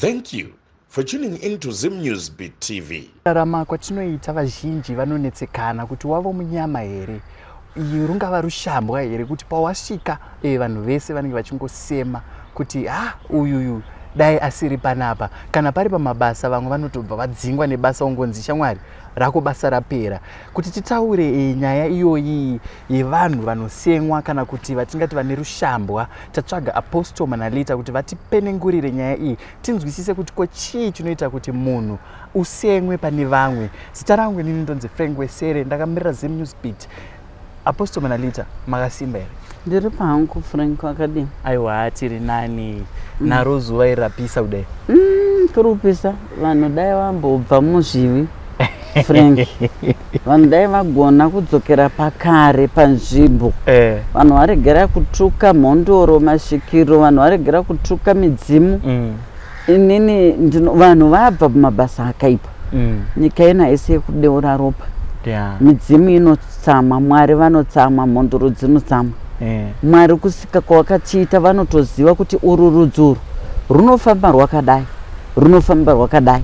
Thank you for tuning in to Zim Newsbeat TV. Rama kwatinoita vazhinji vanonetsekana kuti wavo munyama here iyi rungava rushambwa here kuti pawasvika vanhu vese vanenge vachingosema kuti uyuyu dai asiri panapa kana pari pamabasa vamwe vanotobva vadzingwa nebasa ungonzi shamwari rako basa rapera kuti titaure nyaya iyoyi yevanhu vanosemwa kana kuti vatingati vane rushambwa tatsvaga Apostle Manalita kuti vatipenengurire nyaya iyi tinzwisise kuti ko chii chinoita kuti munhu usemwe pane vamwe. Zita rangu inini ndonzi Frank Wesere ndakamirira Zim Newsbeat. Apostle Manalita makasimba here? Ndiri pangu Frank wakadini. Aiwa tiri nani naro zuva irapisa kudai. Kurupisa vanhu dai vambobva muzvivi Frank. Vanhu dai vagona kudzokera pakare panzvimbo. Vanhu varegera kutuka mhondoro masvikiro, vanhu varegera kutuka midzimu. Inini vanhu vabva mumabasa akaipa. Nyika ina ese kudeura ropa. Midzimu inotsama, Mwari vanotsamwa, mhondoro dzinotsamwa. Mwari kusika kwavakatiita vanotoziva kuti uru rudzuru runofamba rwakadai, runofamba rwakadai.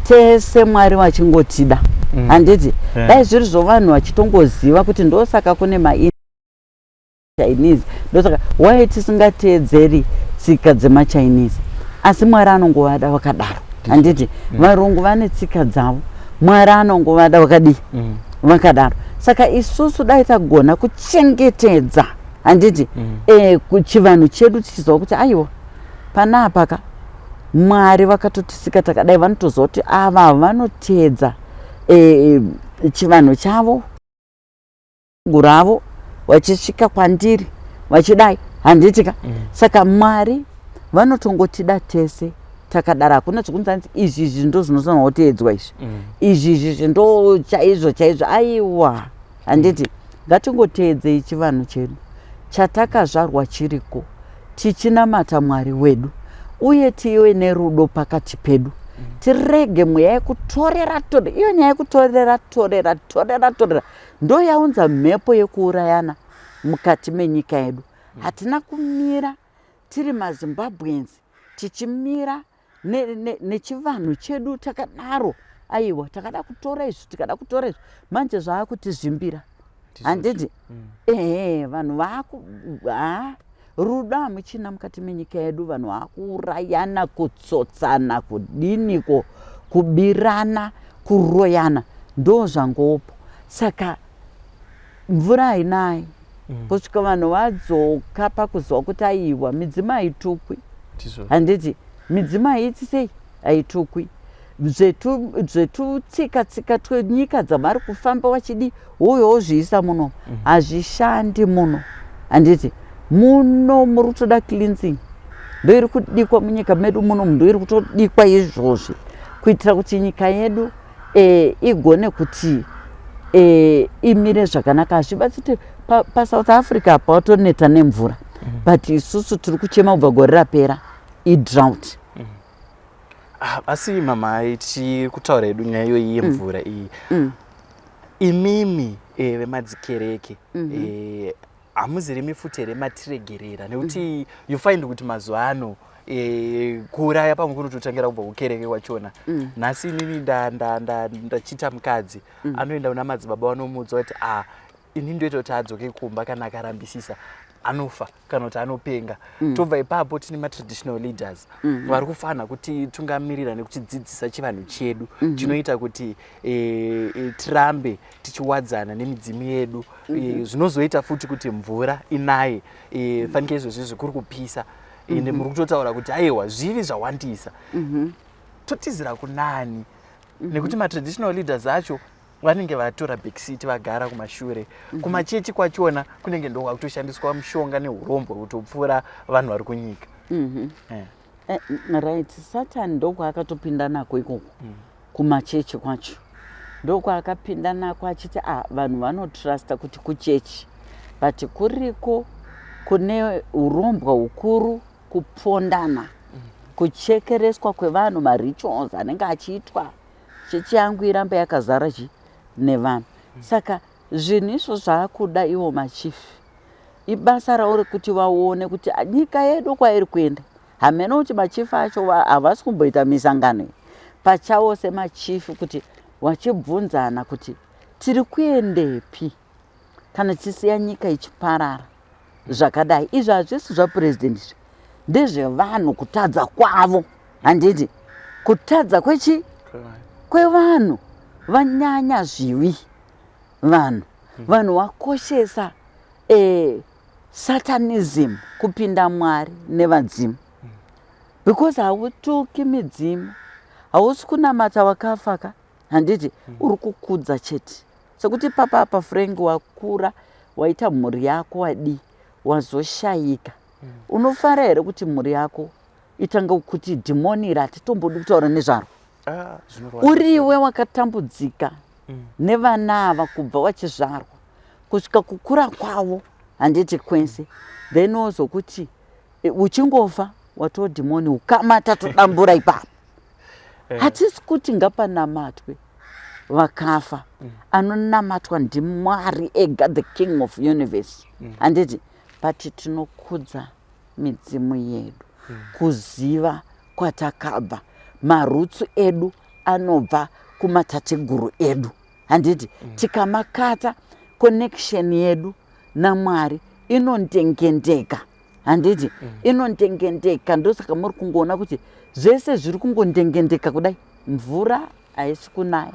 Tese Mwari vachingotida. Handiti dai zviri zvovanhu vachitongoziva kuti ndosaka kune maChinese, ndosaka why tisingateedzeri tsika dzemaChinese. Asi Mwari anongovada vakadaro. Handiti varungu vane tsika dzavo, Mwari anongovada vakadii vakadaro. Saka isusu dai tagona kuchengetedza handiti kuchivanhu chedu tichiziva kuti aiwa panapa Mwari vakatotisika takadai, vanotoziva kuti ava vanoteedza chivanhu chavo guravo vachisvika kwandiri vachidai handitika. Saka Mwari vanotongotida tese takadara, hakuna zvokunzi izvi ndo zvinofanirwa kuteedzwa izvi ndo chaizvo chaizvo. Aiwa handiti ngatingoteedzei chivanhu chedu chatakazvarwa chiriko, tichinamata Mwari wedu uye tive nerudo pakati pedu. Tirege mweya yekutorera torera, iyo nyaya yekutorera torera ndo yaunza mhepo yekuurayana mukati menyika yedu. Hatina kumira tiri maZimbabweans tichimira nechivanhu chedu takadaro. Aiwa takada kutora izvi tikada kutora izvi, manje zvakutizvimbira handiti vanhu rudo hamuchina mukati menyika yedu. Vanhu vakuurayana, kutsotsana, kudiniko, kubirana, kuroyana ndo zvangopo. Saka mvura hainai kusvika vanhu vadzoka pakuziva kuti aiwa midzimu haitukwi handiti midzimu haiti sei haitukwi. Zvetu tsika twenyika dzavari kufamba wachidi uyo zviisa muno hazvishandi muno handiti. Muno muri kutoda cleansing, ndo iri kudikwa munyika medu muno, ndo iri kutodikwa izvozvi kuitira kuti nyika yedu igone kuti imire zvakanaka. Hazvibatsiti paSouth Africa apa watoneta nemvura, but isusu tiri kuchema kubva gore rapera idrought. Asi mama tichiri kutaura hedu nyaya iyoyi yemvura iyi, imimi vemadzikereke hamuzirimi futi here matiregerera nekuti you find kuti mazuva ano kuuraya pamwe kunototangira kubva kukereke kwachona. Nhasi inini ndachita mukadzi anoenda una madzibaba vanomuudza kuti ini ndoita kuti adzoke kumba kana akarambisisa anofa kana kuti anopenga. Tobva ipapo tine matraditional leaders vari kufanira kuti tungamirira nekuchidzidzisa chivanhu chedu chinoita kuti tirambe tichiwadzana nemidzimu yedu, zvinozoita futi kuti mvura inaye. Fanika izvozvi zvikuri kupisa ende muri kutotaura kuti aiwa zvivi zvawandisa. Totizira kunani nekuti matraditional leaders acho vanenge vatora backseat vagara kumashure. Kumachechi kwachona kunenge ndo kwakutoshandiswa mushonga neurombo kutopfuura vanhu vari kunyika. Right, Satan ndo kwaakatopinda nako ikoko kumachechi kwacho, ndo kwaakapinda nako achiti vanhu vanotrusta kuti kuchechi, but kuriko kune urombwa hukuru, kupondana, kuchekereswa kwevanhu, marituals anenge achiitwa. Chechi yangu irambe yakazara nevanhu. Saka zvinhu izvo zvaakuda ivo machifi ibasa ravo rekuti vaone kuti nyika yedu kwairi kuenda hamene kuti machifu acho havasi kumboita misangano pachawo semachifu kuti wachibvunzana kuti tiri kuendepi kana chisiya nyika ichiparara zvakadai. Izvi hazvisi zvapurezidendi, ndezvevanhu kutadza kwavo. Handiti kutadza kwevanhu, vanyanya zvivi vanhu vakoshesa satanism kupinda Mwari nevadzimu, because hautuki midzimu, hausi kunamata wakafaka. Handiti uri kukudza chete, sekuti papa Frank wakura, waita mhuri yako wadi, wazoshayika, unofara here kuti mhuri yako itanga kuti dhimoni ratitombodi kutaura nezvaro? Uriwe wakatambudzika nevana ava kubva wachizvarwa kusvika kukura kwavo. Handiti kwense, then wozokuti uchingofa watoo dhimoni ukamata todambura ipapo. Hatisi kuti ngapanamatwe vakafa, anonamatwa ndiMwari ega, the King of Universe. Handiti but tinokudza midzimu yedu, kuziva kwatakabva, marutsu edu anobva kumatateguru edu. Handiti tikamakata connection yedu naMwari inondengendeka. Handiti inondengendeka. Ndosaka muri kungoona kuti zvese zviri kungondengendeka kudai. Mvura haisi kunaya,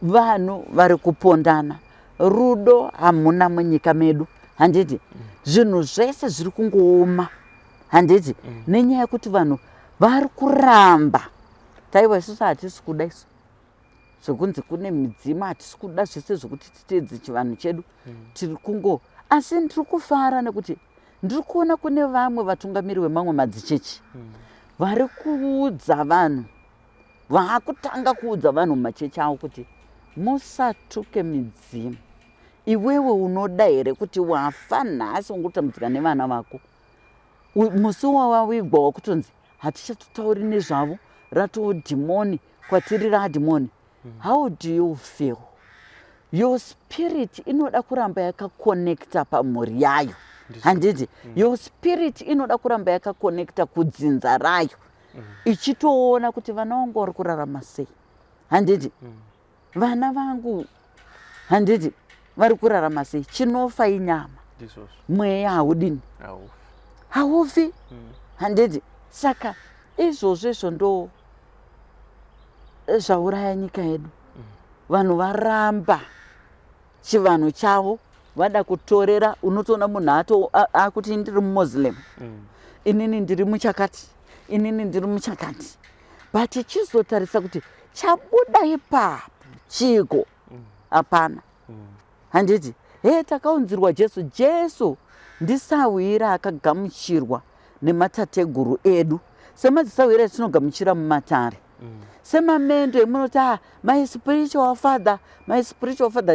vanhu vari kupondana, rudo hamuna munyika medu. Handiti zvinhu zvese zviri kungooma. Handiti nenyaya yekuti vanhu vari kuramba. Taiwa isusu hatisi kuda isu zvokunzi kune midzimu, hatisi kuda zvese zvokuti titeedze chivanhu chedu, tiri kungo. Asi ndiri kufara nekuti ndiri kuona kune vamwe vatungamiri vemamwe madzichechi vari kuudza vanhu, vaakutanga kuudza vanhu mumachechi avo kuti musatuke midzimu. Iwewe unoda here kuti wafa nhasi ungotambudzika nevana vako, musi wawavigwa wakutonzi hatichatotauri nezvavo, ratoo dhimoni kwatiri radhimoni. How do you feel? Your spirit inoda kuramba yakakonekta pamhuri yayo. Handiti your spirit inoda kuramba yakakonekta kudzinza rayo, ichitoona kuti vana vangu vari kurarama sei. Handiti vana vangu, handiti vari kurarama sei. Chinofa inyama, mweya haudini, haufi. Handiti saka izvozvo izvo ndo zvauraya nyika yedu. Vanhu varamba chivanhu chavo, vada kutorera. Unotoona munhu akuti ndiri muMuslim, inini ndiri muchakati, inini ndiri muchakati, but chizotarisa kuti chabuda ipapo chiko hapana. Handiti takaunzirwa Jesu ndisawira akagamuchirwa nematateguru edu, semadzisawira etinogamuchira mumatare, semamendo emunoti my spiritual father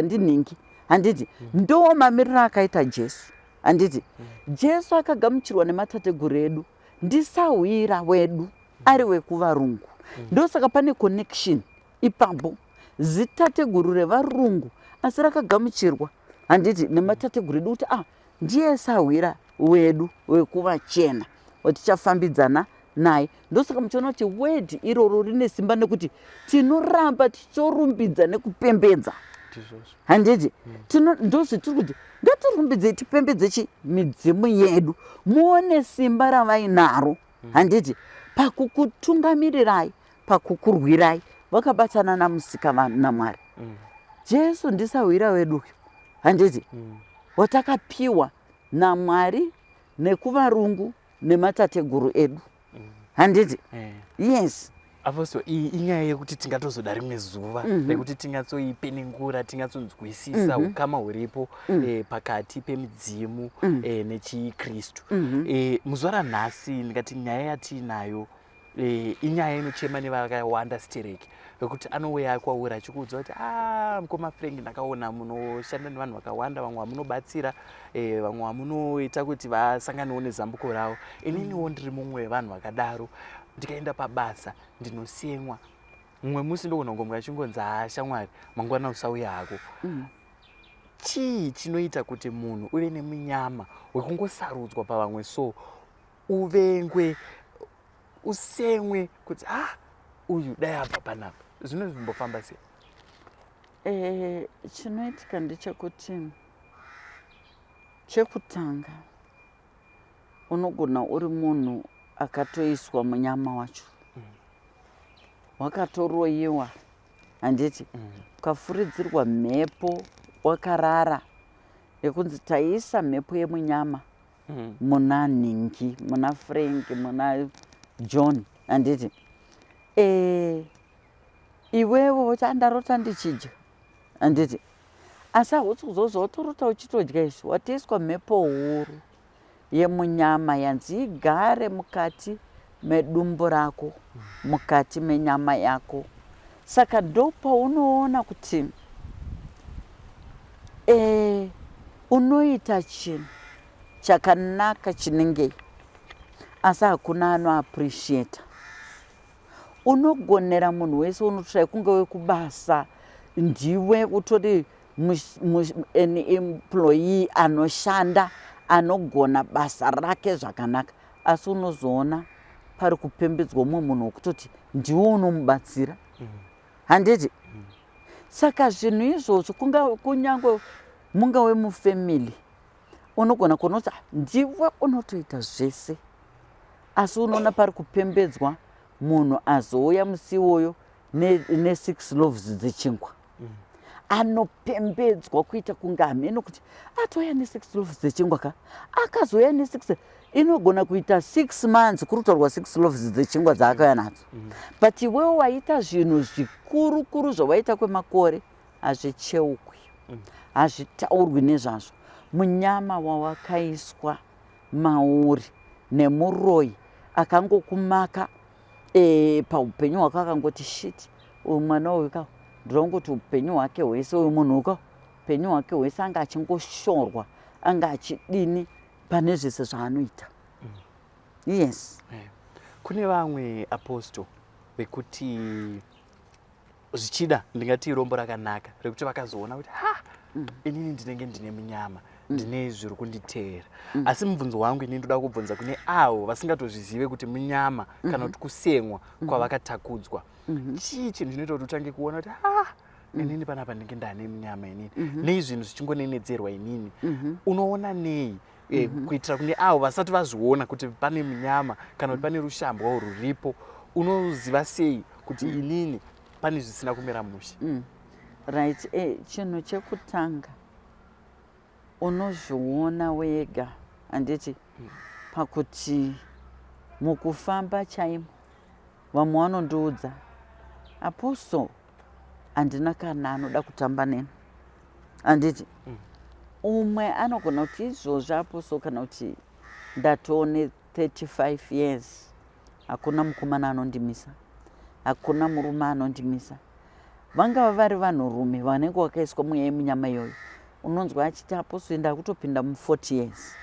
ndinhingi. Handiti ndo mamiriro akaita Jesu. Handiti Jesu akagamuchirwa nematateguru edu, ndisawira wedu ari wekuvarungu. Ndosaka pane connection ipapo, zitateguru revarungu asi rakagamuchirwa. Handiti nematateguru edu kuti ndiye sawira wedu wekuvachena watichafambidzana naye. Ndosaka muchiona kuti wedhi iroro rine simba nekuti tinoramba tichorumbidza nekupembedza. Handiti ndozvitiri kuti ngatirumbidze tipembedze midzimu yedu, muone simba ravainaro. Handiti pakukutungamirirai, pakukurwirai, vakabatana namusika naMwari. Jesu ndisawira wedu. Handiti watakapiwa naMwari nekuvarungu nematateguru edu. Handiti yes. Apostle, inyaya yekuti tingatozodari rimwe zuva rekuti tingatsoipenengura, tingatsonzwisisa ukama huripo pakati pemidzimu nechikristu. Muzuva ranhasi ndikati nyaya yatiinayo inyaya inochema nevakawanda stereki, vekuti anouya kwauri achikuudza kuti mukoma Frank, ndakaona munoshanda nevanhu vakawanda, vamwe vamunobatsira, vamwe vamunoita kuti vasanganewo nezambuko ravo. Ininiwo ndiri mumwe wevanhu vakadaro. Ndikaenda pabasa ndinosemwa, mumwe musi ndogona kungomuka achingonzi shamwari mangwana usauya hako. Chii chinoita kuti munhu uve nemunyama wekungosarudzwa pavamwe, so uvengwe usemwe kuti uyu dai abva panapa. Zvinozvimbofamba sei? Chinoitika ndechekuti chekutanga unogona uri munhu akatoiswa munyama wacho, wakatoroyiwa, handiti ukafuridzirwa mhepo, wakarara yekunzi taisa mhepo yemunyama muna Nhingi, muna Frank, muna John, handiti iwewo uchandarota ndichidya, handiti asi hausi kuzozi watorota uchitodya izvi, watoiswa mhepo huru yemunyama yanzi igare mukati medumbu rako, mukati menyama yako. Saka ndopaunoona kuti unoita chinhu chakanaka chinenge asi hakuna anoappreciata. Unogonera munhu wese unotsvai kunge wekubasa, ndiwe utori an employee anoshanda, anogona basa rake zvakanaka, asi unozoona pari kupembedzwa mumwe munhu wokutoti ndiwe unomubatsira, handiti? Saka zvinhu izvozvo kunyange mungave mufamily, unogona kunoti ndiwe unotoita zvese, asi unoona pari kupembedzwa munhu azouya musi iwoyo ne6 loaves dzechingwa. Anopembedzwa kuita kunge hamene kuti atouya ne6 loaves dzechingwa ka, akazouya ne6, inogona kuita 6 months kuri kutaurwa 6 loaves dzechingwa dzaakauya nadzo. But iwewo waita zvinhu zvikuru kuru zvawaita kwemakore, hazvicheukwi, hazvitaurwi nezvazvo. Munyama wawakaiswa mauri nemuroyi akangokumaka paupenyu hwako, akangoti shit, uyu mwana uyu ka ndinongoti upenyu hwake hwese, uyu munhu uka upenyu hwake hwese anga achingoshorwa, anga achidini pane zvese zvaanoita. Yes. Kune vamwe apostle vekuti zvichida ndingati rombo rakanaka rekuti vakazoona kuti inini ndinenge ndine munyama, ndine zviri kunditeera, asi mubvunzo wangu inini ndoda kubvunza kune avo vasingatozvizive kuti munyama kana kuti kusemwa kwavakatakudzwa, chii chinhu chinoita kuti utange kuona kuti inini panapa ndinenge ndane munyama inini, nei zvinhu zvichingonenedzerwa inini, unoona nei kuitira kune avo vasati vazviona kuti pane munyama kana kuti pane rushambwa ruripo, unoziva sei kuti inini pane zvisina kumira mushe? Right. Chinhu chekutanga unozviona wega, handiti, pakuti mukufamba chaimo vamwe vanondiudza, apostle handina kana anoda kutamba neni, handiti. Umwe anogona kuti izvozvo apostle kana kuti ndatone 35 years hakuna mukomana anondimisa, hakuna murume anondimisa. Vangava vari vanhurume vanenge vakaiswa mweya yemunyama iyoyo, unonzwa achiti apostle ndakutopinda mu40 years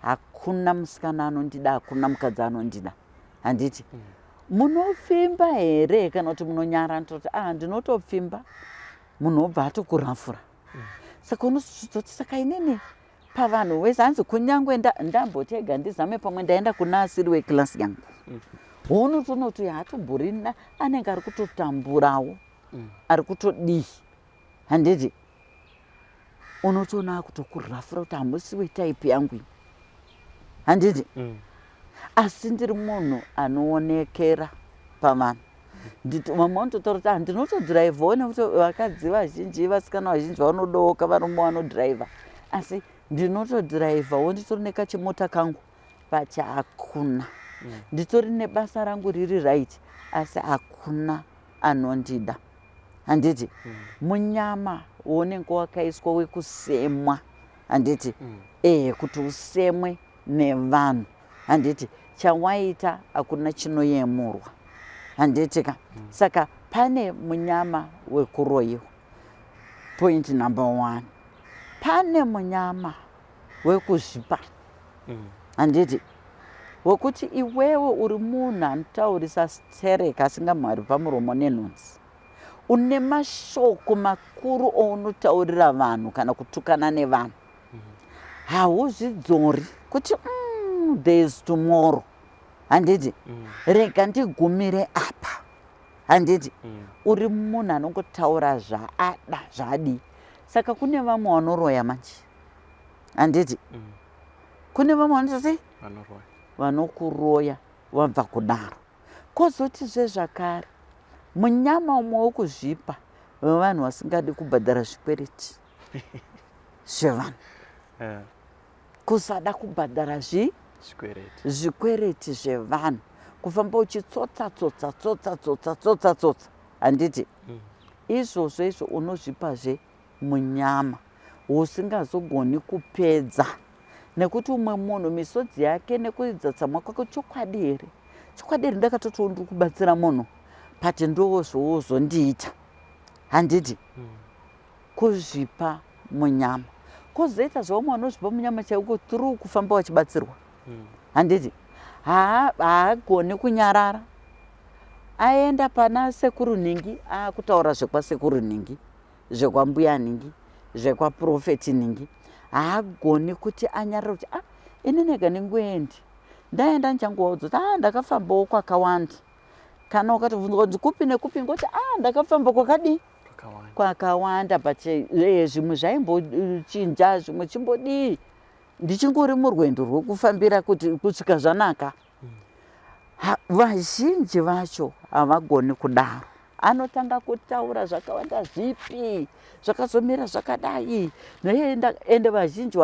hakuna musikana anondida, hakuna mukadzi anondida, handiti. Munopfimba here kana kuti munonyara? Ndoti ndinotopfimba. Munhu obva atokurafura. Saka unozviti saka inini pavanhu vese hanzi kunyangwe ndambotega ndizame pamwe ndaenda kuna asiri weklasi yangu, unotonoti hatobhurina, anenge ari kutotamburawo, ari kutodii, handiti. Unotoona kutokurafura kuti hamusi wetaipi yangu, handiti. Asi ndiri munhu anoonekera pavanhu. Vamwe vanototaura kuti ndinotodhiraivhawo nekuti vakadzi vazhinji, vasikana vazhinji vanodoka varume vanodhiraivha, asi ndinotodhiraivhawo nditori nekachimota kangu pacha hakuna, nditori nebasa rangu riri right, asi hakuna anondida, handiti. Munyama wounenge wakaiswa wekusemwa, handiti, kuti usemwe nevanhu, handiti, chawaita hakuna chinoyemurwa, handitika. Saka pane munyama wekuroyiwa, point number 1. Pane munyama wekuzvipa, handiti, wekuti iwewe uri munhu anotaurisa stereka asingamhari pamuromo nenhonzi, une mashoko makuru ounotaurira vanhu kana kutukana nevanhu, hauzvidzori kuti there is tomorrow, handiti rega ndigumire apa handiti uri munhu anongotaura zvaada zvadi saka kune vamwe vanoroya manje handiti kune vamwe vanoti sei vanokuroya wabva kudaro kozotizve zvakare munyama umwe wokuzvipa wevanhu vasingadi kubhadhara zvikwereti zvevanhu kusada kubhadhara zvikwereti zvevanhu kufamba uchitsotsa handiti izvozvo izvo unozvipazve munyama usingazogoni kupedza nekuti umwe munhu misodzi yake nekuidzatsamwa kwake chokwadi here chokwadi here ndakatoti ndiri kubatsira munhu pati ndozvouzondiita handiti kuzvipa munyama kozoita zvavamwe vanozvipa munyama chaiko tiri kufamba wachibatsirwa handiti haagoni kunyarara aenda pana sekuru nhingi akutaura zvekwasekuru nhingi zvekwambuya nhingi zvekwaprofeti nhingi haagoni kuti anyarara kuti ini nega ndingoendi ndaenda nchangowaudza kuti ndakafambawo kwakawanda kana ukatibvunza kuti kupi nekupi ngoti ndakafamba kwakadii kwakawanda zvimwe zvaimbochinja zvimwe chimbodii ndichingori murwendo rwekufambira kuti kusvika zvanaka vazhinji vacho havagoni kudaro anotanga kutaura zvakawanda zvipi zvakazomira zvakadai ende vazhinji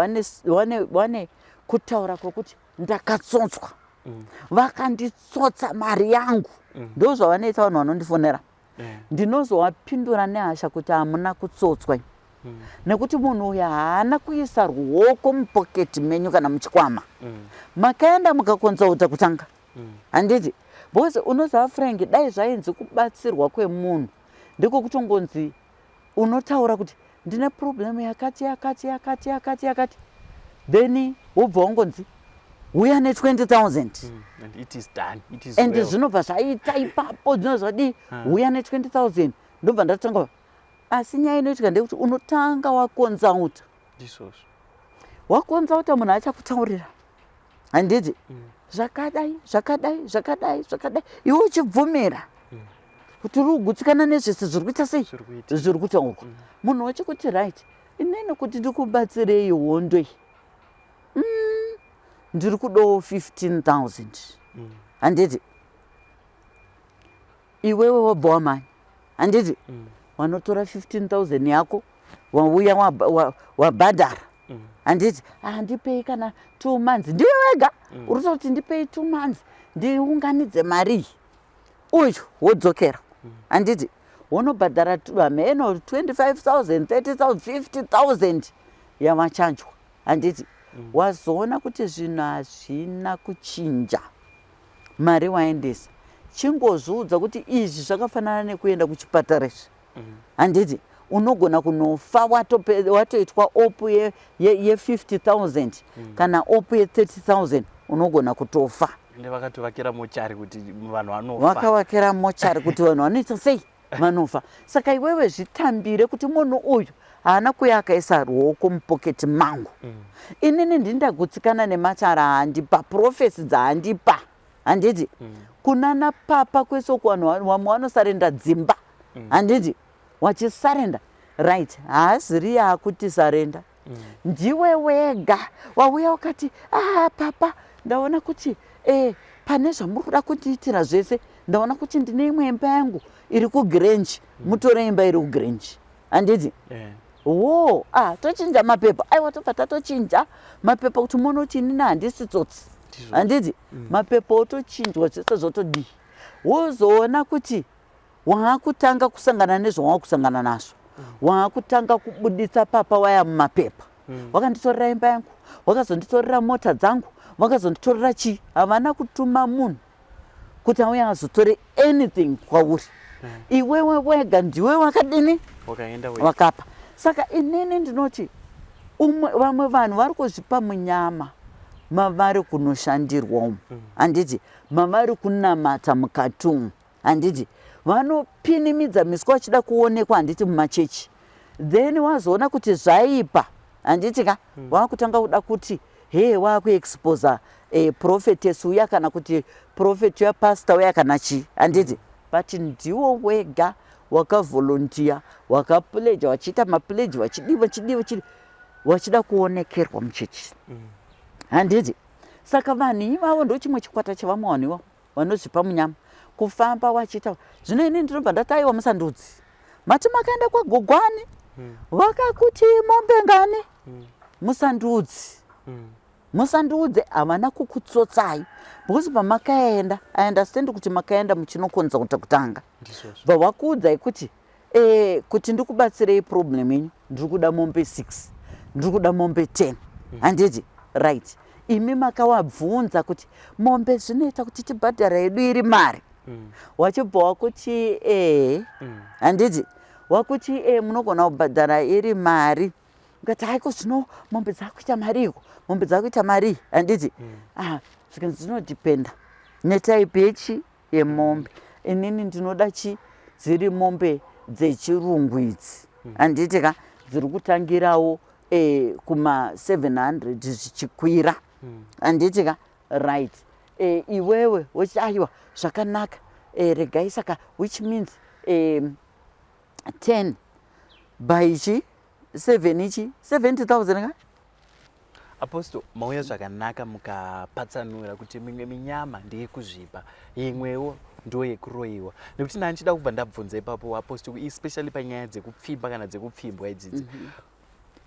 wane kutaura kwekuti ndakatsonzwa vakanditsotsa mari yangu ndozvavanoita vanhu vanondifonera ndinozovapindura nehasha kuti hamuna kutsotswa nekuti munhu uyu haana kuisa ruoko mupoketi menyu kana muchikwama makaenda mukakonzauta kutanga handiti bcause unozava Frank dai zvainzi kubatsirwa kwemunhu ndiko kutongonzi unotaura kuti ndine problem yakati then wobva wangonzi uya ne20,000 and zvinobva zvaita ipapo zvinozvadi uya ne20,000 ndobva ndatanga asi nyaya inoitika ndekuti unotanga wakonzauta munhu achakutaurira handiti zvakadai iwe uchibvumira kuti uri kugutsikana nezvese zviri kuita sei zviri kutaurwa munhu wachikuti right inini kuti ndikubatsirei hondoi ndiri kudawo 15,000 handiti iwewe wabva wamanya handiti wanotora 15,000 yako wauya wabhadhara handiti ndipei kana 2 months ndiwe wega uri kuti ndipei 2 months ndiunganidze mari uyu wodzokera handiti wonobhadhara hameno 25,000 30,000 50,000 yavachanjwa handiti wazoona kuti zvinhu hazvina kuchinja mari waendesa chingozviudza kuti izvi zvakafanana nekuenda kuchipatara izvi handiti unogona kunofa watoitwa opu ye50,000 kana opu ye30,000 unogona kutofa vakavakira mochari kuti vanhu vanoita sei vanofa saka iwewe zvitambire kuti munhu uyu haana kuya akaisa ruoko mupoketi mangu inini ndindagutsikana nemachara handipa profesi dzahandipa handiti kunana papa kwese vanhu vamwe vanosarenda dzimba handiti wachisarenda right haaziri yakuti sarenda ndiwe wega wauya ukati papa ndaona kuti pane zvamuri kuda kundiitira zvese ndaona kuti ndine imwe imba yangu iri kuGrange mutore imba iri kuGrange handiti tochinja mapepa aiwa tobva tatochinja mapepa kuti munoti inini handisi tsotsi handiti mapepa otochinjwa zvese zvotodii wozoona kuti waakutanga kusangana nezvawakusangana nazvo waakutanga kubuditsa papa waya mumapepa wakanditorera imba yangu wakazonditorera mota dzangu wakazonditorera chii havana kutuma munhu kuti auya azotore anything kwauri iwewe wega ndiwe wakadini wakapa saka inini ndinoti vamwe vanhu vari kuzvipa munyama mavari kunoshandirwa umu handiti mavari kunamata mukati umu handiti vanopinimidza miswa vachida kuonekwa handiti mumachechi then wazoona kuti zvaipa handiti ka wakutanga kuda kuti wakuexposa prophetess uya kana kuti prophet yapastor uya kana chi handiti but ndiwo wega wakavolunteer wakapledge wachiita mapledge wachidiwa wachida kuonekerwa muchechi handiti saka vanhu ivavo ndo chimwe chikwata chevamwaniwa vanozvipa munyama kufamba wachiita zvino ini ndinobva ndati aiwa musandudzi mati makaenda kwagogwani vakakuti mombe ngani musandudze havana kukutsotsai because pamakaenda I understand kuti makaenda muchinokonza kutanga bva vakuudzai kuti kuti ndikubatsirei problem yenyu ndiri kuda mombe 6 ndiri kuda mombe 10 handiti right imi makavabvunza kuti mombe zvinoita kuti tibhadhara yedu iri mari wachibva wakuti handiti wakuti munogona kubhadhara iri mari ngati haiko zvino mombe dzakuita mari iko mombe dzakuita mari handiti zvikanzi zvinodhipenda netaipi yechi yemombe inini ndinoda chi dziri mombe dzechirungu idzi handiti ka dziri kutangirawo kuma700 zvichikwira handiti ka right iwewe wochiti aiwa zvakanaka regai saka which means 10 by chi 7 ichi 70,000 ka Apostle, mauya zvakanaka mukapatsanura kuti mimwe minyama ndeyekuzvipa imwewo ndo yekuroyiwa nekuti ndanchida kubva ndabvunza ipapo Apostle, especially panyaya dzekupfimba kana dzekupfimbwa idzidzi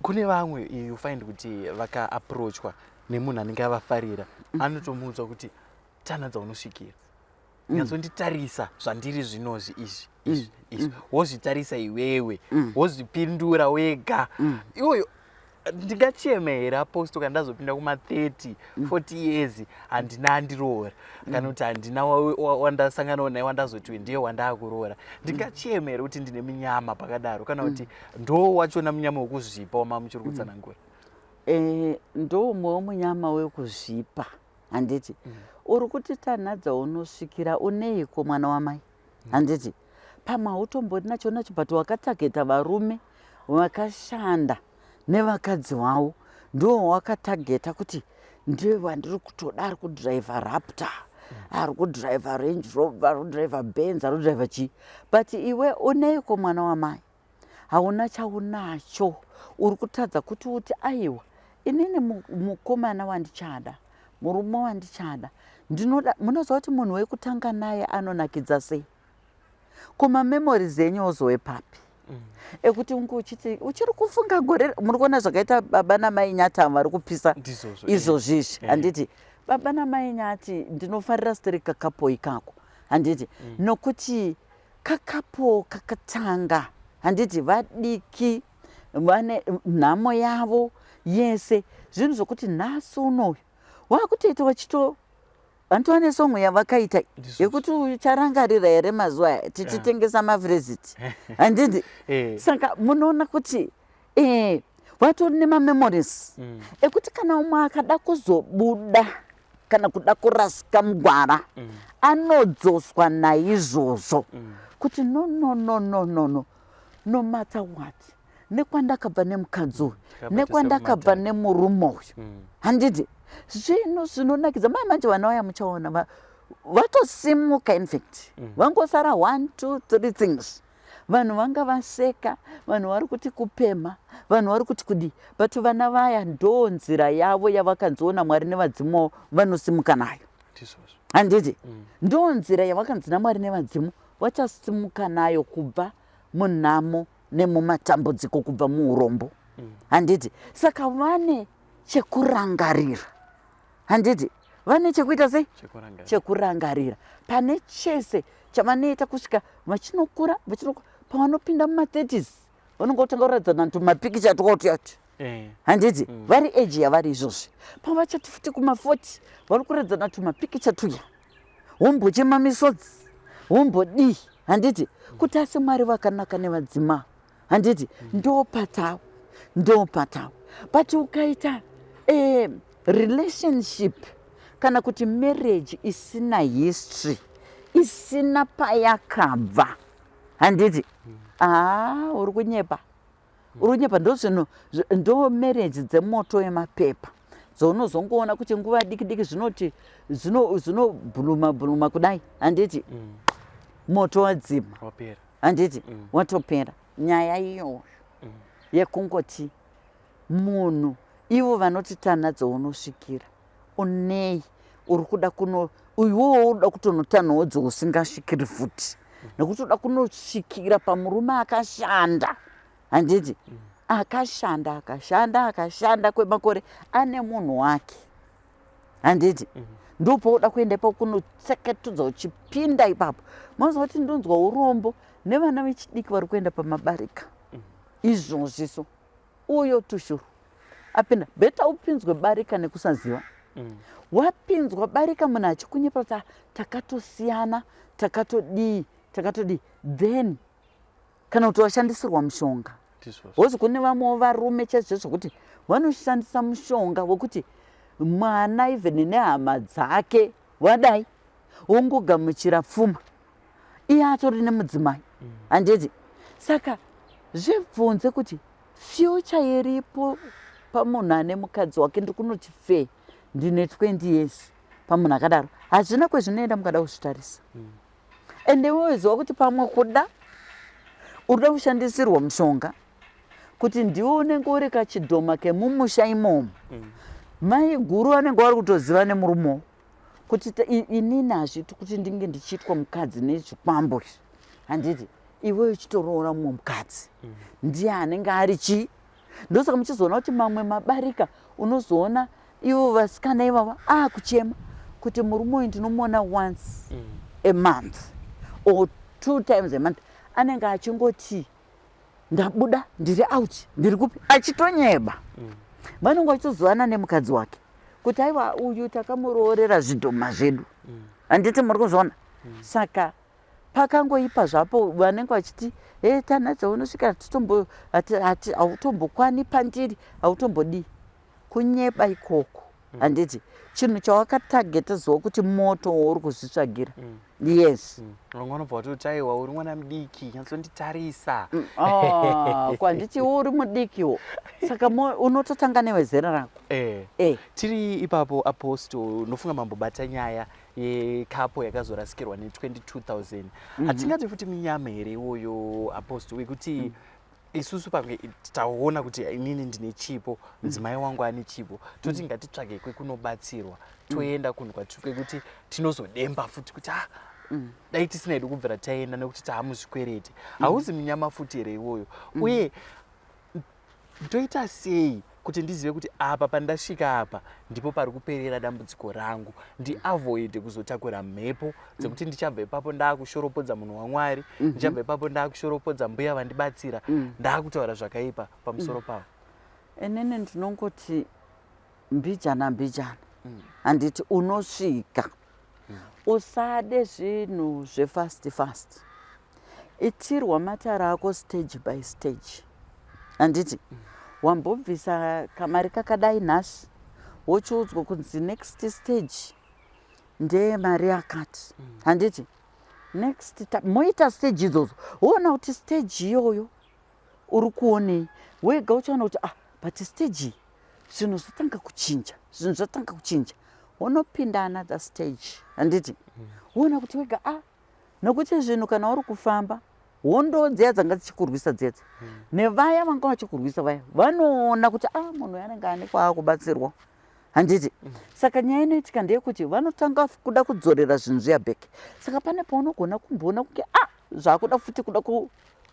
kune vamwe you find kuti vakaapproachwa nemunhu anenge avafarira anotomuudza kuti tana dzaunosvikira nyatsonditarisa zvandiri zvinozvi izvi wozvitarisa iwewe wozvipindura wega iwoyo ndingachemera Apostle kana ndazopinda kuma30 40 years handina andiroora kana kuti handina wandasangana naye wandazoti ndiye wandaakuroora ndingachemera kuti ndine minyama pakadaro kana kuti ndo wachona munyama wekuzvipa wamamuchiri kutsanangura ndo umwewo munyama wekuzvipa handiti uri kuti tanha dzaunosvikira uneiko mwana wamai handiti pamwe hautombori nacho but wakatageta varume vakashanda nevakadzi wavo ndo wakatageta kuti ndiwe wandiri kutoda ari kudhiraivha Raptor ari kudhiraivha Range Rover ari kudhiraivha Benz ari kudhiraivha chii but iwe uneiko mwana wamai hauna chaunacho uri kutadza kuti aiwa inini mukomana wandichada murume wandichada ndinoda munoziva kuti munhu wekutanga naye anonakidza sei kuma memories enyu ozowe papi ekuti unge uchiri kufunga gore muri kuona zvakaita baba namai nyatama vari kupisa izvozvizvi handiti baba namai nyati ndinofarira sitori kakapo ikako handiti nokuti kakapo kakatanga handiti vadiki vane nhamo yavo yese zvinhu zvokuti nhasi unoyu wakutoita wachito handitowane somwe yavakaita yekuti ucharangarira here mazuva aya tichitengesa mafreziti handiti saka munoona kuti vatori nemamemories ekuti kana umwe akada kuzobuda kana kuda kurasika mugwara anodzoswa naizvozvo kuti no matter what nekwandakabva nemukadzi uyu nekwandakabva nemurume uyu handiti zvino zvinonakidza mai manje vana vaya muchaona vatosimuka infact vangosara 1 2 3 things vanhu vanga vaseka vanhu vari kuti kupema vanhu vari kuti kudi but vana vaya ndo nzira yavo yavakanziona Mwari nevadzimu vanosimuka nayo handiti ndo nzira yavakanzi naMwari nevadzimu vachasimuka nayo kubva munhamo nemumatambudziko kubva muurombo handiti saka vane chekurangarira handiti vane chekuita sei chekurangarira pane chese chavanoita kusvika vachinokura pavanopinda muma30s vanonga kutanga kuradzana tumapikicha twautiyati handiti vari eji yavari izvozvi pavachati futi kuma40 vari kuradzana tumapikicha tuya wombochemamisodzi wombodii handiti kuti asi Mwari vakanaka nevadzima handiti ndopatavo but ukaita relationship kana kuti marriage isina history isina payakabva handiti uri kunyepa ndo zvinhu ndo marriage dzemoto yemapepa zounozongoona kuti nguva diki diki zvinoti zvinobhuluma kudai handiti moto wadzima handiti watopera. Nyaya iyoyo yekungoti munhu ivo vanoti tanadzo unosvikira unei uri kuda iwowo uda kutonotanhawo dzousingashikiri futi nekuti uda kunosvikira pamurume akashanda handiti akashanda kwemakore ane munhu wake handiti ndopouda kuenda pakunotseketudza uchipinda ipapo. Maziva kuti ndonzwa urombo nevana vechidiki vari kuenda pamabarika izvozviso uyo tushuru apinda beta upinzwe barika nekusaziva. Wapinzwa barika munhu achikunyepa kuti takatosiyana takatodii then kana kuti washandisirwa mushonga wozi kune vamwewo varume chaizvo zvokuti vanoshandisa mushonga wokuti mwana even nehama dzake wadai wongogamuchira pfuma iye atori nemudzimai handiti. Saka zvibvunze kuti future iripo pamunhu ane mukadzi wake ndikunoti fe ndine 20 years pamunhu akadaro hazvina kwezvinoenda mukada kuzvitarisa. Ende woziva kuti pamwe kuda urida kushandisirwa mushonga kuti ndiwo unenge uri kachidhoma kemumusha imomo mai guru vanenge vari kutoziva nemurumewo kuti inini hazviti kuti ndinge ndichiitwa mukadzi nezvikwambo handiti iwe uchitoroora mumwe mukadzi ndiye anenge ari chii. Ndosaka muchizoona kuti mamwe mabarika unozoona ivo vasikana ivava kuchema kuti murume uyu ndinomuona once a month or 2 times a month anenge achingoti ndabuda ndiri out ndiri kupi achitonyeba. Vanenge vachitozovana nemukadzi wake kuti aiwa uyu takamuroorera zvidhoma zvedu handiti muri kuzviona. Saka pakangoipa zvapo vanenge vachiti tanadzo unosvika hautombokwani pandiri hautombodii kunyeba ikoko handiti chinhu chawakatageta ziva kuti moto wauri kuzvitsvagira. Yes. Vamwe vanobva kuti aiwa uri mwana mudiki nyatsonditarisa kwanditi uri mudikiwo saka unototanga newezera rako. Tiri ipapo apostle unofunga mambobata nyaya yekapo yakazorasikirwa ne22,000 hatingati futi munyama here iwoyo apostle wekuti isusu pamwe taona kuti inini ndine chipo mudzimai wangu ane chipo toti ngatitsvage kwekunobatsirwa toenda kunhu kwekuti tinozodemba futi kuti dai tisina hedu kubvira taenda nekuti taamuzvikwereti hauzi munyama futi here iwoyo. Uye ndoita sei kuti ndizive kuti apa pandasvika apa ndipo pari kuperera dambudziko rangu ndiavoide kuzotakura mhepo dzekuti ndichabva ipapo ndaakushoropodza munhu waMwari ndichabva ipapo ndaakushoropodza mbuya vandibatsira ndaakutaura zvakaipa pamusoro pavo. Enene ndinongoti mbijana handiti unosvika usade zvinhu zvefast itirwa matara ako stage by stage handiti wambobvisa kamari kakadai nhasi wochiudzwa kunzi next stage ndemari yakati handiti moita stage idzodzo woona kuti stage iyoyo uri kuonei wega uchaona kuti but stage zvinhu zvatanga kuchinja unopinda another stage handiti woona kuti wega nokuti zvinhu kana uri kufamba hondo dziya dzanga dzichikurwisa dzedze nevaya vanga vachikurwisa vaya vanoona kuti munhu anenge ane kwaakubatsirwa handiti. Saka nyaya inoitika ndeyekuti vanotanga kuda kudzorera zvinhu zviya bheki. Saka pane paunogona kumboona kunge zvakuda futi kuda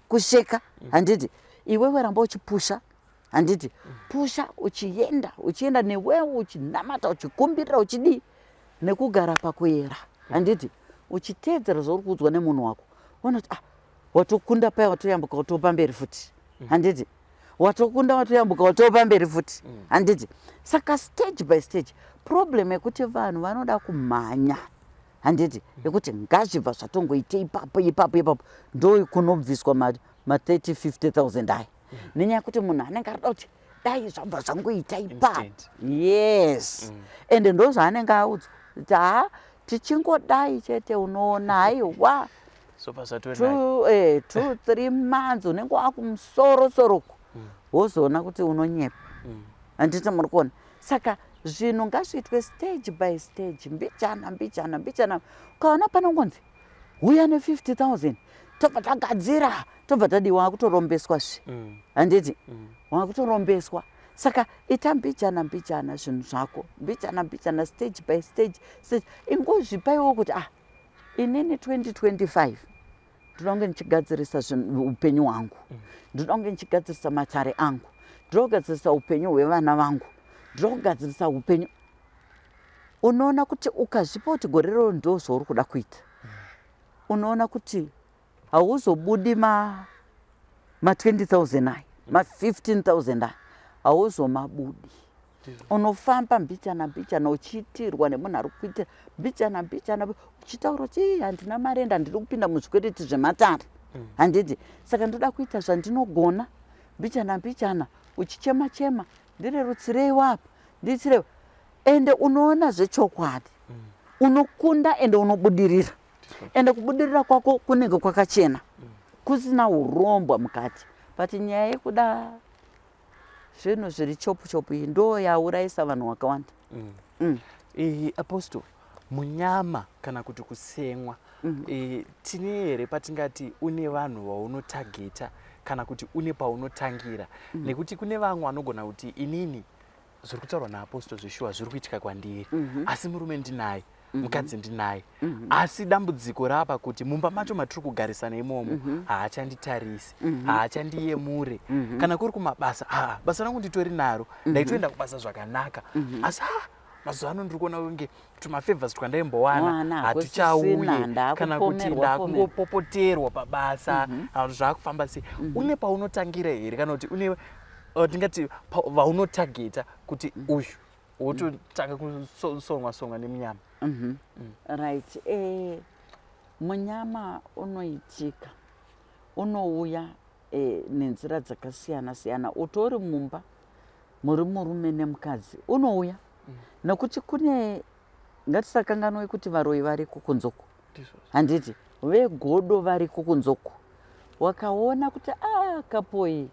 kusheka handiti iwewe ramba uchipusha handiti pusha uchienda newewo uchinamata uchikumbirira uchidii nekugara pakuyera handiti uchiteedzera zvauri kuudzwa nemunhu wako ona kuti watokunda paya watoyambuka watopa mberi futi handiti watokunda watoyambuka watopa mberi futi handiti. Saka stage by stage problem yekuti vanhu vanoda kumhanya handiti yekuti ngazvibva zvatongoite ipapo ndo kunobviswa ma30-50,000 aya nenyaya yekuti munhu anenge arida kuti dai zvabva zvangoita ipapo. Yes. Ende ndo zvaanenge audzwa kuti tichingodai chete unoona haiwa 2-3 months unenge wakumusoro-soroko wozoona kuti unonyepa handiti muri kuona. Saka zvinhu ngazviitwe stage by stage, mbichana. Ukaona panongonzi uya ne50,000 tobva tagadzira, tobva tadiwa kutorombeswa handiti wakutorombeswa. Saka ita mbichana zvinhu zvako, mbichana stage by stage. Ingozvipaiwo kuti inini 2025 ndinonge ndichigadzirisa upenyu hwangu, ndinonge ndichigadzirisa matare angu, ndinogadzirisa upenyu hwevana vangu, ndinogadzirisa upenyu. Unoona kuti ukazvipa kuti gore rero ndozvauri kuda kuita, unoona kuti hauzobudi ma20,000 aya, ma15,000 aya, hauzomabudi. Unofamba mbichana uchiitirwa nemunhu ari kuitira mbichana uchitaura kuti handina mari ende handidi kupinda muzvikwereti zvematare handiti. Saka ndoda kuita zvandinogona, mbichana uchichema ndirerutsirei wapa nditsirewo. Ende unoona zvechokwadi, unokunda ende unobudirira. Ende kubudirira kwako kunenge kwakachena, kusina urombwa mukati. But nyaya yekuda zvinhu zviri chopu iyi ndo yaurayisa vanhu vakawanda. Apostle, munyama kana kuti kusemwa, tine here patingati une vanhu vaunotageta kana kuti une paunotangira? Nekuti kune vamwe vanogona kuti inini zviri kutaurwa naApostle zvishuwa zviri kuitika kwandiri, asi murume ndinaye, mukadzi ndinaye, asi dambudziko rapa kuti mumba macho matiri kugarisana imomo haachanditarisi, haachandiyemure. Kana kuri kumabasa, basa rangu nditori naro, ndaitoenda kubasa zvakanaka, asi mazuva ano ndiri kuona kunge tumafavors twandaimbowana hatuchauyi, kana kuti ndakungopopoterwa pabasa, zvakufamba sei. Une paunotangira here kana kuti une tingati vaunotageta kuti uyu wototanga kusonwa nemunyama? Right. Munyama unoitika, unouya nenzira dzakasiyana. Utori mumba muri murume nemukadzi, unouya nekuti kune, ngatisakanganwe kuti varoyi variko kunzoko handiti, vegodo variko kunzoko. Wakaona kuti kapoyi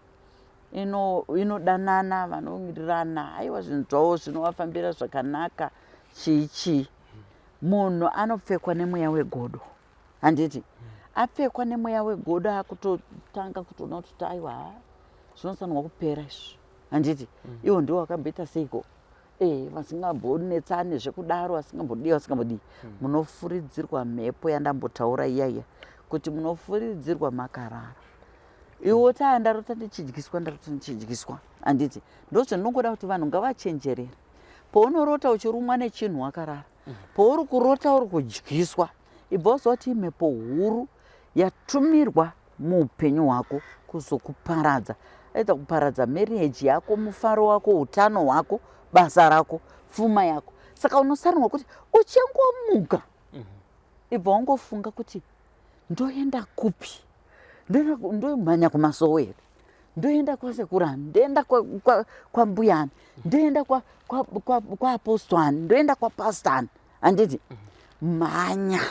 inodanana, vanowirirana, aiwa zvinhu zvavo zvinovafambira zvakanaka, chii. Munhu anopfekwa nemweya wegodo handiti. Apfekwa nemweya wegodo akutotanga kutoona kuti aiwa zvinosanwa kupera izvi handiti. Iwo ndiwo wakamboita seiko vasingambonetsane zvekudaro, vasingambodii. Munofuridzirwa mhepo yandambotaura iyaiya kuti munofuridzirwa makarara. Iwo ndarota ndichidyiswa handiti. Ndozvandinongoda kuti vanhu ngavachenjerere. Pounorota uchirumwa nechinhu wakarara, pouri kurota uri kudyiswa, ibva waziva kuti imhepo huru yatumirwa muupenyu hwako kuzokuparadza. Aita kuparadza marriage yako, mufaro wako, utano hwako, basa rako, pfuma yako. Saka unosarirwa kuti uchingomuka, ibva wangofunga kuti ndoenda kupi, ndomhanya kumasowo here, ndoenda kwasekurani, ndoenda kwambuyani, ndoenda kwaapostwani, ndoenda kwapastani handiti. Mhanya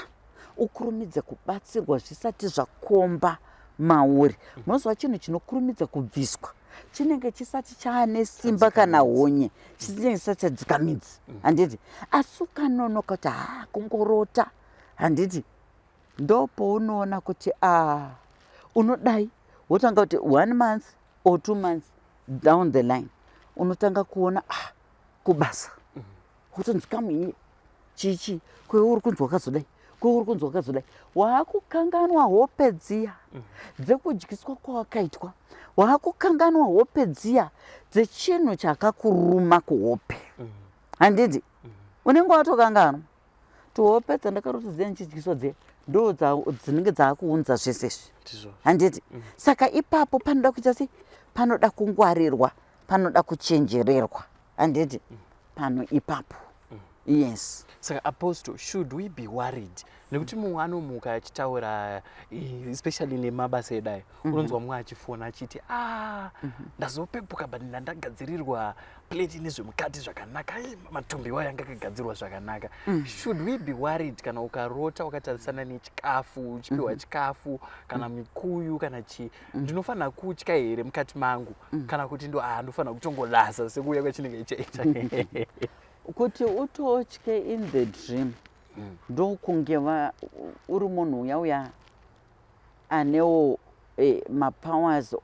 ukurumidze kubatsirwa zvisati zvakomba mauri. Munoziva chinhu chinokurumidza kubviswa chinenge chisati chaane simba kana honye, chinenge chisati chadzika midzi handiti. Asi ukanonoka kuti kungorota handiti, ndopounoona kuti unodai wotanga kuti 1 month or 2 months down the line unotanga kuona kubasa wotonzi kamwe chichi kweuri kunzi wakazodai, kweuri kunzi wakazodai. Waakukanganwa hope dziya dzekudyiswa kwawakaitwa, waakukanganwa hope dziya dzechinhu chakakuruma kuhope handiti. Unenge watokanganwa tuhope dzandakaroti dziya ndichidyiswa dziya ndo dzinenge dzaakuunza zvesezvi handiti. Saka ipapo panoda kuita sei? Panoda kungwarirwa, panoda kuchenjererwa handiti pano ipapo. Yes. Saka Apostle, should we be worried? Nekuti mumwe anomuka achitaura especially nemabasa edayo, unonzwa mumwe achifona achiti ndazopepuka but ndagadzirirwa plate nezvemukati zvakanaka, matumbi wayo anga akagadzirwa zvakanaka. Should we be worried kana ukarota wakatarisana nechikafu, uchipiwa chikafu kana mikuyu kana chii, ndinofanira kutya here mukati mangu kana kuti ndofanira kutongolasa sekuuya kwachinenge chaita? kuti utotye in the dream ndokunge uri munhu uya anewo mapowers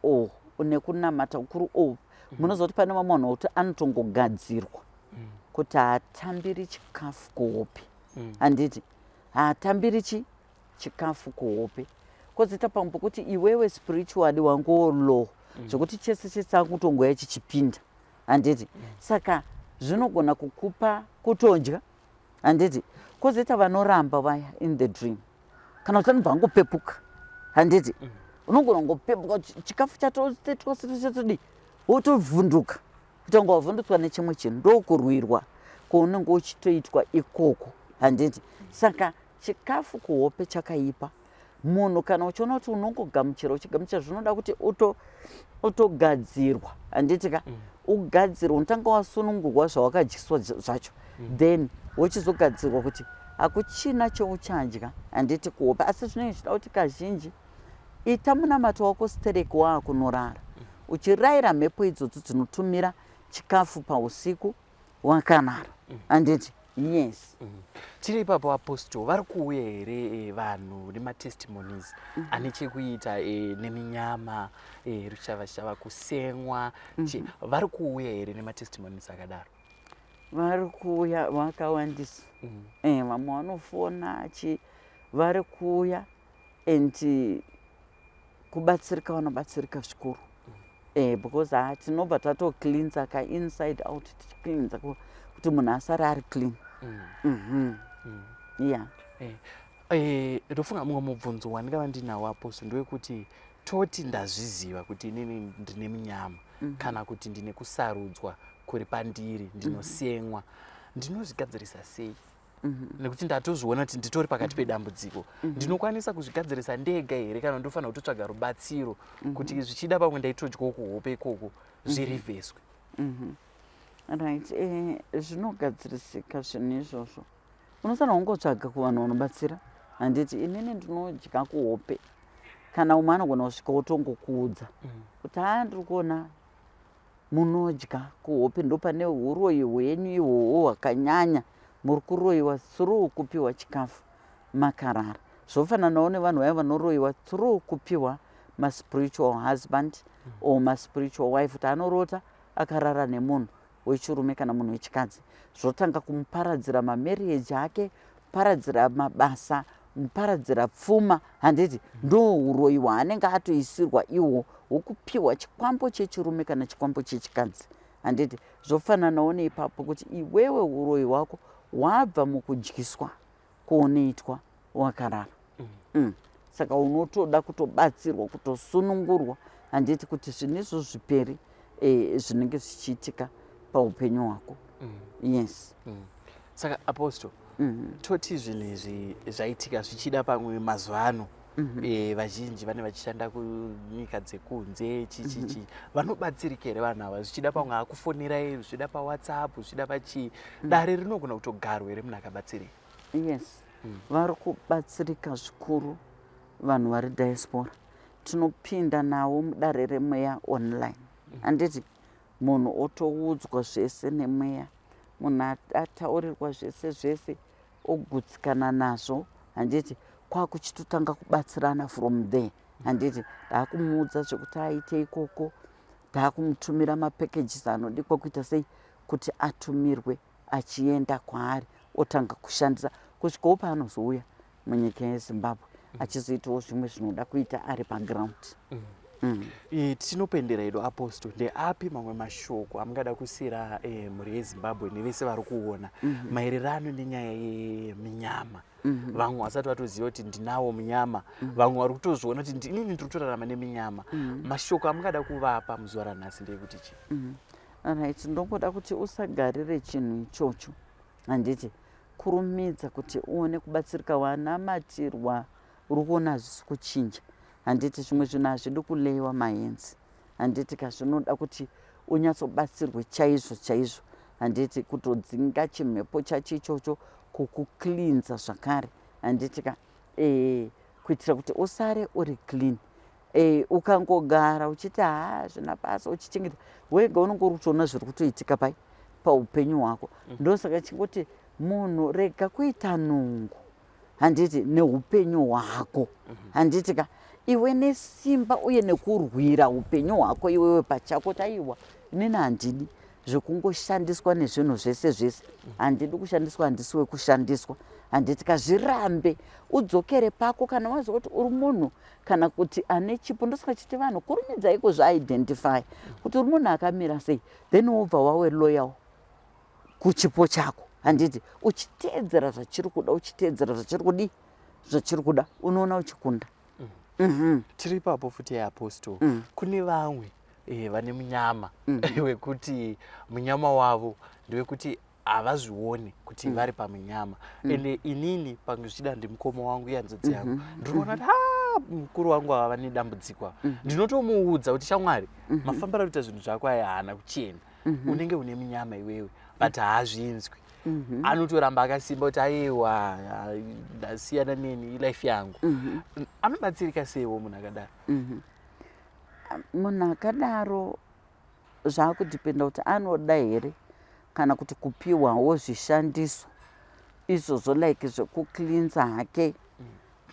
nekunamata kukuru munoziva kuti pane mamwe munhu kuti anotongogadzirwa kuti haatambiri chikafu kuhope handiti haatambiri chikafu kuhope kozoita pamwe pokuti iwewe spiritually wangowo low zvokuti chese chese akutongoya chichipinda handiti saka zvinogona kukupa kutodya handiti kozoita vanoramba vaya in the dream kana kuti anobva angopepuka handiti unogona kungopepuka chikafu chatotetwa chatodi wotovhunduka kutonga wavhundutswa nechimwe chinhu ndokurwirwa kwaunenge uchitoitwa ikoko handiti saka chikafu kuhope chakaipa munhu kana uchiona kuti unongogamuchira uchigamuchira zvinoda kuti utogadzirwa handitika ugadzirwa unotanga wasunungurwa zvawakadyiswa zvacho then wochizogadzirwa kuti hakuchina chouchadya handiti kuhope asi zvinenge zvichida kuti kazhinji ita munamato wako stereki waakunorara uchirayira mhepo idzodzo dzinotumira chikafu pausiku wakanara handiti yes tiri ipapo apostle vari kuuya here vanhu nematestimonies ane chekuita neminyama rushava kusemwa vari kuuya here nematestimonies akadaro vari kuuya vakawandisa vamwe vanofona vari kuuya and kubatsirika vanobatsirika zvikuru because tinobva tatocleansa inside out tichicleansa kuti munhu asari ari clean yeah ndofunga mumwe mubvunzo wandingava ndinawo apostle ndowekuti toti ndazviziva kuti inini ndine minyama kana kuti ndine kusarudzwa kuri pandiri ndinosemwa ndinozvigadzirisa sei nekuti ndatozviona kuti nditori pakati pedambudziko ndinokwanisa kuzvigadzirisa ndega here kana ndofanira kutotsvaga rubatsiro kuti zvichida pamwe ndaitodyawo kuhope ikoko zvirivheswe right zvinogadzirisika zvinhu izvozvo unofanira kungotsvaga kuvanhu vanobatsira handiti inini ndinodya kuhope kana umwe anogona kusvika wotongokuudza kuti ndiri kuona munodya kuhope ndopane uroyi hwenyu ihwohwo hwakanyanya muri kuroyiwa through kupiwa chikafu makarara zvofananawo nevanhu vaya vanoroyiwa through kupiwa maspiritual husband or maspiritual wife kuti anorota akarara nemunhu wechirume kana munhu wechikadzi zvotanga kumuparadzira mamarriage ake paradzira mabasa muparadzira pfuma handiti ndo uroyi hwaanenge atoisirwa ihwo hwokupiwa chikwambo chechirume kana chikwambo chechikadzi handiti zvofananawo neipapo kuti iwewe uroyi hwako hwabva mukudyiswa kwounoitwa wakarara saka unotoda kutobatsirwa kutosunungurwa handiti kuti zvinhu izvo zviperi zvinenge zvichiitika paupenyu hwako yes saka apostle toti zvinhu izvi zvaitika zvichida pamwe mazuva ano vazhinji vane vachishanda kunyika dzekunze chichichi vanobatsirika here vanhu ava zvichida pamwe akufonera zvichida pawhatsapp zvichida pachii dare rinogona kutogarwa here munhu akabatsirika yes vari kubatsirika zvikuru vanhu vari diaspora tinopinda nawo mudare remweya online handiti munhu otoudzwa zvese nemweya munhu ataurirwa zvese zvese ogutsikana nazvo handiti kwakuchitotanga kubatsirana from there handiti ndakumuudza zvekuti aite ikoko ndakumutumira mapacages anodikwa kuita sei kuti atumirwe achienda kwaari otanga kushandisa kusvikawo paanozouya munyika yezimbabwe achizoitawo zvimwe zvinoda kuita ari paground tinopendera hedu apostle ndeapi mamwe mashoko amungada kusiyira mhuri yezimbabwe nevese vari kuona maererano nenyaya yeminyama vamwe vasati vatoziva kuti ndinawo munyama vamwe vari kutozviona kuti inini ndiri kutorarama neminyama mashoko amungada kuvapa muzuva ranhasi ndeyekuti chi right ndongoda kuti usagarire chinhu ichocho handiti kurumidza kuti uone kubatsirika wanamatirwa uri kuona hazvisi kuchinja handiti zvimwe zvinhu hazvidi kuleiwa mahenzi handiti kazvinoda kuti unyatsobatsirwe chaizvo chaizvo handiti kutodzinga chimhepo chacho ichocho kukuklinza zvakare handitika kuitira kuti usare uri clean ukangogara uchiti zvina basa uchichengeta wega unenge uri kutoona zviri kutoitika pai paupenyu hwako. Ndosaka chingoti munhu rega kuita nungu, handiti, neupenyu hwako. Handiti ka iwe nesimba uye nekurwira upenyu hwako iwewe pachako. Taiwa inini handidi zvekungoshandiswa nezvinhu zvese zvese. Handidi kushandiswa, handisiwe kushandiswa. Handiti kazvirambe udzokere pako kana wazwa kuti uri munhu kana kuti ane chipo. Ndosaka chiti vanhu kurumidzai kuzviidentify kuti uri munhu akamira sei, then wobva wawe loyal kuchipo chako. Handiti uchiteedzera zvachiri kuda, uchiteedzera zvachiri kuda, unoona uchikunda. Tiri ipapo futi Apostle, kune vamwe vane munyama wekuti munyama wavo ndewekuti havazvioni kuti vari pamunyama. Ende inini pange zvichida ndimukoma wangu yanzodzi yangu ndinoona kuti mukuru wangu ava nedambudziko. Ndinotomuudza kuti shamwari, mafambira kuita zvinhu zvako aya haana kuchena. Unenge une munyama iwewe, but haazvinzwi. Anotoramba akasimba kuti aiwa ndasiyana neni life yangu. Anobatsirika seiwo munhu akadaro? Munhu akadaro zvakudhipenda kuti anoda here kana kuti kupiwawo zvishandiso izvozvo like zvekuklinza hake.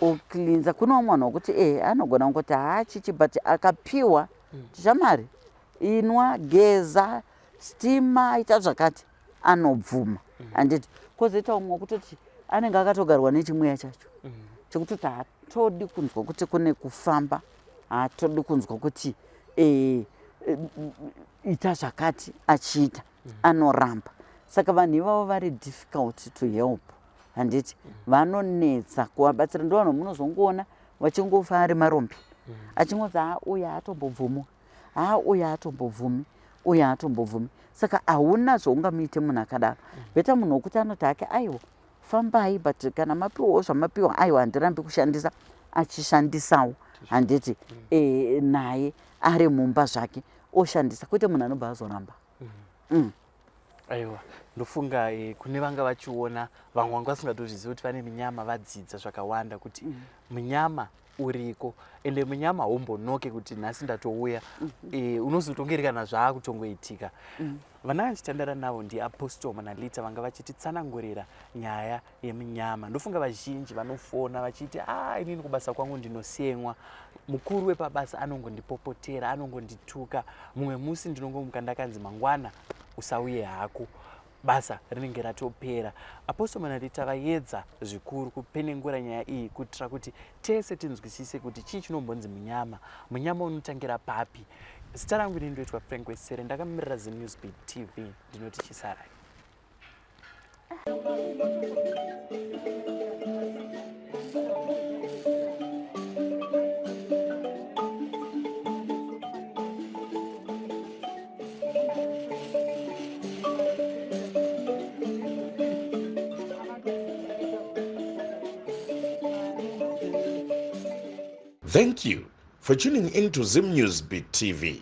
Oklinza. Kuna umwe munhu wokuti anogona kungoti haachichi, but akapiwa shamwari, inwa, geza, stima, ita zvakati, anobvuma. Handiti kwozoita umwe wokutoti anenge akatogarwa nechimweya chacho chekutoti haatodi kunzwa kuti kune kufamba, haatodi kunzwa kuti ita zvakati achiita, anoramba. Saka vanhu ivavo vari difficult to help. Handiti vanonetsa kuvabatsira. Ndo vanhu munozongoona vachingofa ari marombi, achingodzi uyu hatombobvumi, uyu hatombobvumi, uyu hatombobvumi. Saka hauna zvaungamuite munhu akadaro. Bheta munhu wokuti anoti hake aiwa fambai, but kana mapiwawo zvamapiwa, aiwa handirambi kushandisa, achishandisawo. Handiti naye ari mumba zvake oshandisa, kwete munhu anobva azoramba. Aiwa, ndofunga kune vanga vachiona vamwe vanga vasingatozvizivi kuti vane munyama vadzidza zvakawanda kuti munyama uriko, ende munyama haumbonoke kuti nhasi ndatouya, unozotonge kana zvaakutongoitika. Vana vachitandara navo ndiApostle Monalita vanga vachititsanangurira nyaya yemunyama. Ndofunga vazhinji vanofona vachiti inini kubasa kwangu ndinosemwa, mukuru wepabasa anongondipopotera, anongondituka, mumwe musi ndinongomuka ndakanzi mangwana usauye hako, basa rinenge ratopera. Apostle Monalita vaedza zvikuru kupenengura nyaya iyi kuitira kuti tese tinzwisise kuti chii chinombonzi munyama, munyama unotangira papi. Zita rangu ndinoitwa Frank Wesere, ndakamirira ZimNewsBeat TV, ndinoti chisarai. Thank you for tuning in to ZimNewsBeat TV.